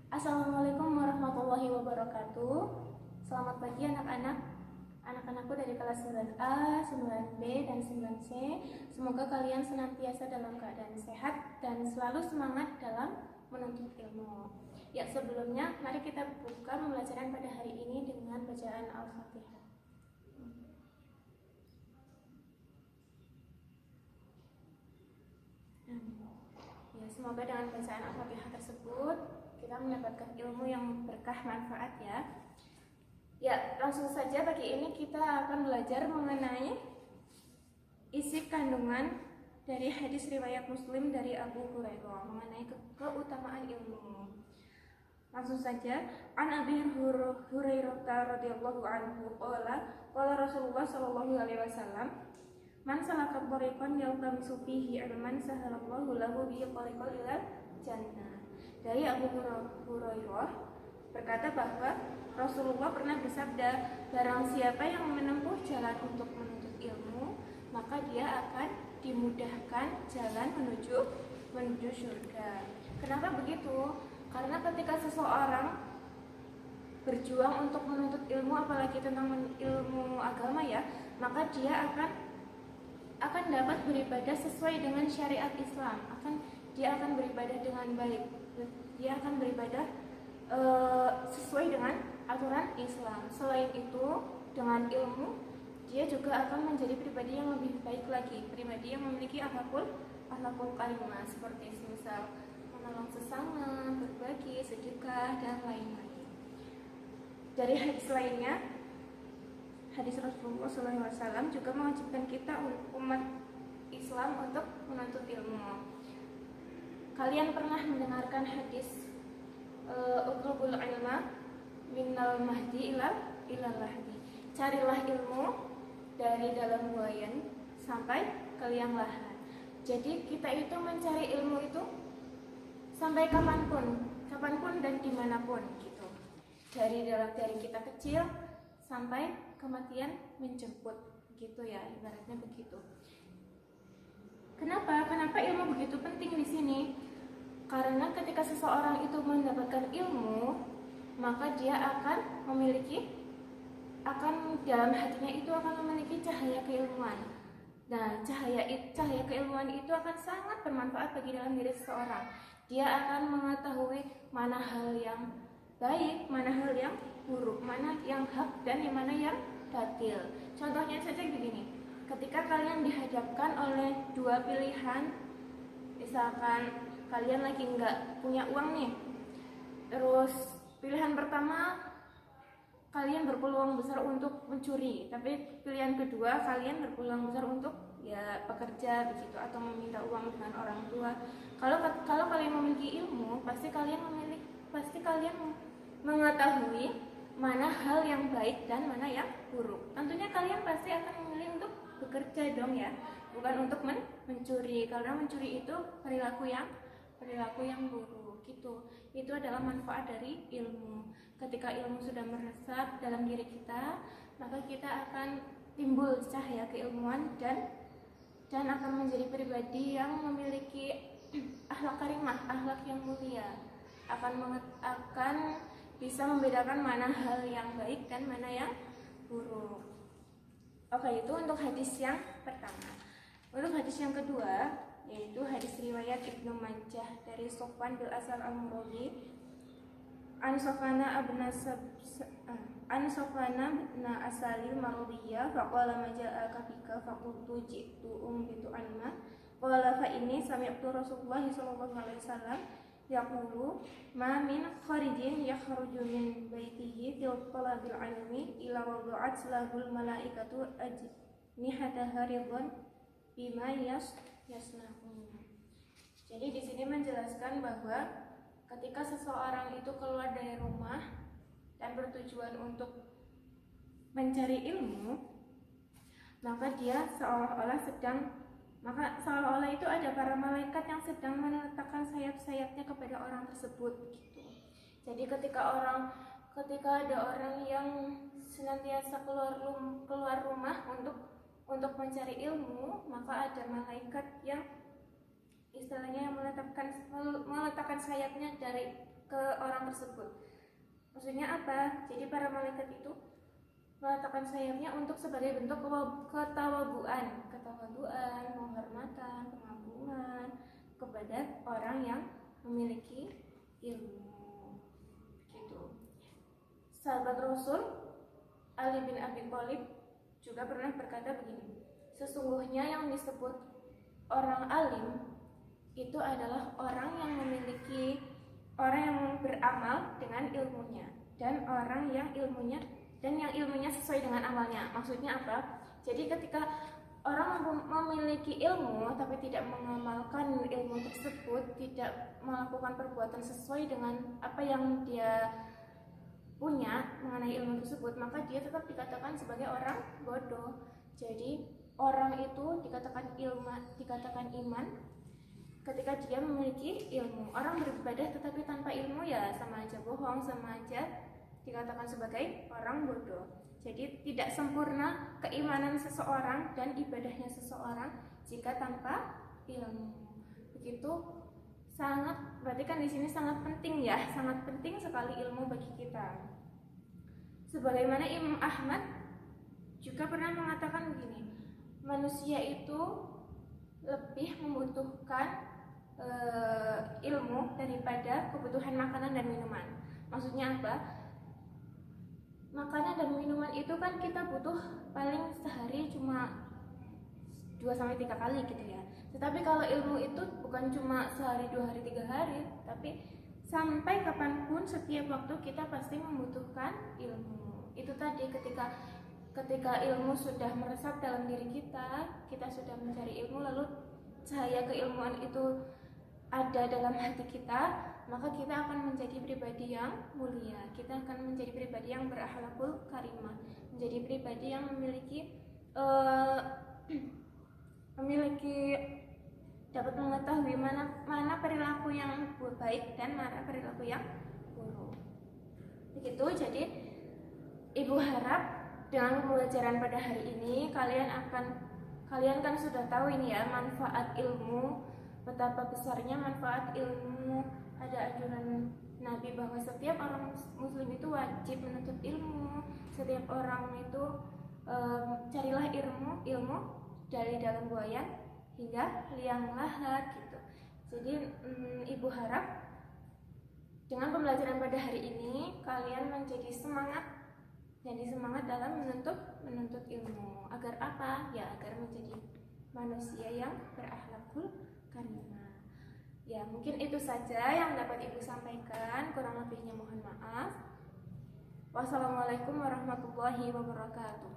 Assalamualaikum warahmatullahi wabarakatuh. Selamat pagi anak-anak. Anak-anakku dari kelas 9A, 9B, dan 9C. Semoga kalian senantiasa dalam keadaan sehat dan selalu semangat dalam menuntut ilmu. Ya, sebelumnya mari kita buka pembelajaran pada hari ini dengan bacaan Al-Fatihah. Ya, semoga dengan bacaan Al-Fatihah tersebut kita mendapatkan ilmu yang berkah manfaat ya. Ya, langsung saja pagi ini kita akan belajar mengenai isi kandungan dari hadis riwayat Muslim dari Abu Hurairah mengenai keutamaan ilmu. Langsung saja, an Abi Hurairah radhiyallahu anhu qala Rasulullah sallallahu alaihi wasallam, man salaka thariqan yaltamisu fihi ilman sahalallahu lahu bihi thariqan ilal jannah. Dari Abu Hurairah berkata bahwa Rasulullah pernah bersabda, barang siapa yang menempuh jalan untuk menuntut ilmu, maka dia akan dimudahkan jalan menuju surga. Kenapa begitu? Karena ketika seseorang berjuang untuk menuntut ilmu, apalagi tentang ilmu agama ya, maka dia akan dapat beribadah sesuai dengan syariat Islam. Dia akan beribadah dengan baik. Dia akan beribadah sesuai dengan aturan Islam. Selain itu, dengan ilmu dia juga akan menjadi pribadi yang lebih baik lagi, pribadi yang memiliki akhlakul karimah, seperti misal menolong sesama, berbagi, sedekah, dan lain-lain. Dari hadis lainnya, hadis Rasulullah SAW juga mewajibkan kita umat Islam untuk menuntut ilmu. Kalian pernah mendengarkan hadis utlubul ilma minal mahdi ilal lahdi. Carilah ilmu dari dalam buayan sampai ke liang lahat. Jadi kita itu mencari ilmu itu sampai kapanpun dan dimanapun gitu. Dari kita kecil sampai kematian menjemput gitu ya, ibaratnya begitu. Kenapa ilmu begitu penting di sini? Karena ketika seseorang itu mendapatkan ilmu, maka dia akan dalam hatinya itu akan memiliki cahaya keilmuan. Nah, cahaya keilmuan itu akan sangat bermanfaat bagi dalam diri seseorang. Dia akan mengetahui mana hal yang baik, mana hal yang buruk, mana yang hak dan yang mana yang batil. Contohnya saja begini, ketika kalian dihadapkan oleh dua pilihan, misalkan kalian lagi nggak punya uang nih, terus pilihan pertama kalian berpeluang besar untuk mencuri, tapi pilihan kedua kalian berpeluang besar untuk ya bekerja begitu atau meminta uang dengan orang tua. Kalau kalian memiliki ilmu, pasti kalian mengetahui mana hal yang baik dan mana yang buruk. Tentunya kalian pasti akan memilih untuk bekerja dong ya, bukan untuk mencuri, karena mencuri itu perilaku yang buruk gitu. Itu adalah manfaat dari ilmu. Ketika ilmu sudah meresap dalam diri kita, maka kita akan timbul cahaya keilmuan dan akan menjadi pribadi yang memiliki akhlak karimah, akhlak yang mulia. Akan bisa membedakan mana hal yang baik dan mana yang buruk. Oke, itu untuk hadis yang pertama. Untuk hadis yang kedua, yaitu hadis riwayat Ibnu Majah dari Sofwan bin Asal al-Muradi an Sofwana bin Asalil Marudiyah faqala ma ja'aka bika faqultu ji'tu bitu anma qala fa inni sami'tu Rasulullah sallallahu alaihi wasallam yaqulu ma min kharijin yakhruju min baitihi fil talabil ilmi ila wada'at lahul malaikatu ajnihataha ridwan bima yasna'un. Jadi di sini menjelaskan bahwa ketika seseorang itu keluar dari rumah dan bertujuan untuk mencari ilmu, maka seolah-olah itu ada para malaikat yang sedang meletakkan sayap-sayapnya kepada orang tersebut gitu. Jadi ketika ada orang yang senantiasa keluar rumah untuk mencari ilmu, maka ada malaikat yang istilahnya meletakkan sayapnya ke orang tersebut. Maksudnya apa? Jadi para malaikat itu meletakkan sayapnya untuk sebagai bentuk ketawaduan, penghormatan, pengagungan kepada orang yang memiliki ilmu. Gitu. Sahabat Rasul Ali bin Abi Thalib juga pernah berkata begini, sesungguhnya yang disebut orang alim itu adalah orang yang beramal dengan ilmunya dan orang yang ilmunya sesuai dengan amalnya. Maksudnya apa? Jadi ketika orang memiliki ilmu tapi tidak mengamalkan ilmu tersebut, tidak melakukan perbuatan sesuai dengan apa yang dia punya mengenai ilmu tersebut, maka dia tetap dikatakan sebagai orang bodoh. Jadi orang itu dikatakan iman ketika dia memiliki ilmu. Orang beribadah tetapi tanpa ilmu ya sama aja bohong, sama aja dikatakan sebagai orang bodoh. Jadi tidak sempurna keimanan seseorang dan ibadahnya seseorang jika tanpa ilmu. Begitu berarti kan di sini sangat penting ya, sangat penting sekali ilmu bagi kita. Sebagaimana Imam Ahmad juga pernah mengatakan begini, manusia itu lebih membutuhkan ilmu daripada kebutuhan makanan dan minuman. Maksudnya apa? Makanan dan minuman itu kan kita butuh paling sehari cuma 2-3 kali gitu ya. Tetapi kalau ilmu itu bukan cuma sehari, 2 hari, 3 hari, tapi sampai kapanpun setiap waktu kita pasti membutuhkan ilmu. Itu tadi ketika ilmu sudah meresap dalam diri kita sudah mencari ilmu, lalu cahaya keilmuan itu ada dalam hati kita, maka kita akan menjadi pribadi yang mulia. Kita akan menjadi pribadi yang berakhlakul karimah, menjadi pribadi yang memiliki dapat mengetahui mana perilaku yang baik dan mana perilaku yang buruk. Begitu. Jadi Ibu harap dengan pembelajaran pada hari ini kalian kan sudah tahu ini ya manfaat ilmu, betapa besarnya manfaat ilmu. Ada anjuran Nabi bahwa setiap orang muslim itu wajib menuntut ilmu. Setiap orang itu carilah ilmu dari dalam buayan hingga liang lahat gitu. Jadi Ibu harap dengan pembelajaran pada hari ini kalian menjadi semangat dalam menuntut ilmu. Agar apa? Ya agar menjadi manusia yang berakhlakul karimah. Ya mungkin itu saja yang dapat Ibu sampaikan. Kurang lebihnya mohon maaf. Wassalamualaikum warahmatullahi wabarakatuh.